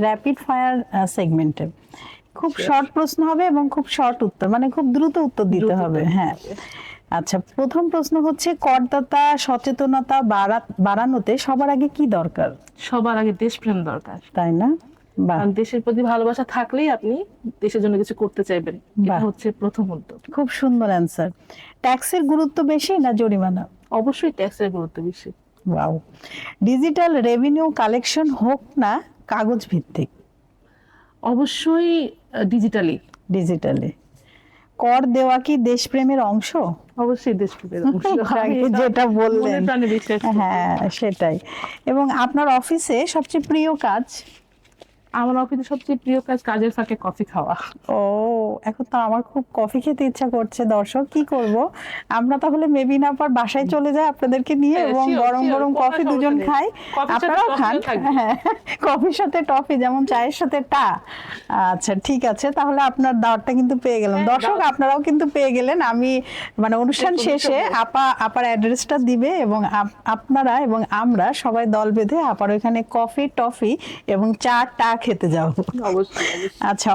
Rapid fire সেগমেন্টে খুব short প্রশ্ন হবে এবং খুব শর্ট উত্তর, মানে খুব দ্রুত উত্তর দিতে হবে। হ্যাঁ, আচ্ছা, প্রথম প্রশ্ন হচ্ছে করদাতা সচেতনতা বাড়ানোতে সবার আগে কি দরকার? সবার আগে দেশপ্রেম দরকার। তাই না? বাহ, কারণ দেশের প্রতি ভালোবাসা থাকলেই আপনি দেশের জন্য কিছু করতে চাইবেন, এটা বাহ। হচ্ছে প্রথম উদ্যোগ। খুব সুন্দর অ্যান্সার। ট্যাক্সের গুরুত্ব বেশি না জরিমানা? অবশ্যই ট্যাক্সের গুরুত্ব বেশি। ওয়াও। ডিজিটাল রেভিনিউ কালেকশন হোক না কাগজ ভিত্তিক? অবশ্যই ডিজিটালি। ডিজিটালি। কর দেওয়া কি দেশপ্রেমের অংশ? অবশ্যই দেশপ্রেমের অংশ। যেটা বললেন, মনে প্রাণে বিশ্বাস করি। হ্যাঁ সেটাই। এবং আপনার অফিসে সবচেয়ে প্রিয় কাজ? আমার অফিসে সবচেয়ে প্রিয় কাজ কাজের ফাঁকে কফি খাওয়া। ও, এখন তো আমার খুব কফি খেতে ইচ্ছা করছে। দর্শক, কি করব, আমরা তাহলে মেবিন আপার বাসায় চলে যাই আপনাদেরকে নিয়ে, এবং Sure, গরম sure, গরম কোনো কফি সমস্যা দুজন নেই। খাই, কফির সাথে আপনারাও খান। টফিও থাকবে। হ্যাঁ, কফির সাথে টফি যেমন চায়ের সাথে টা। আচ্ছা ঠিক আছে, তাহলে আপনার দাওয়াতটা কিন্তু পেয়ে গেলাম। হ্যাঁ, দর্শক, দাওয়াত। আপনারাও কিন্তু পেয়ে গেলেন। আমি মানে অনুষ্ঠান দেখুন, শেষে দেখুন। আপার অ্যাড্রেসটা দিবে, এবং আপনারা এবং আমরা সবাই দল বেঁধে আপার ওইখানে কফি টফি এবং চা টা খেতে যাবো। অবশ্যই। আচ্ছা।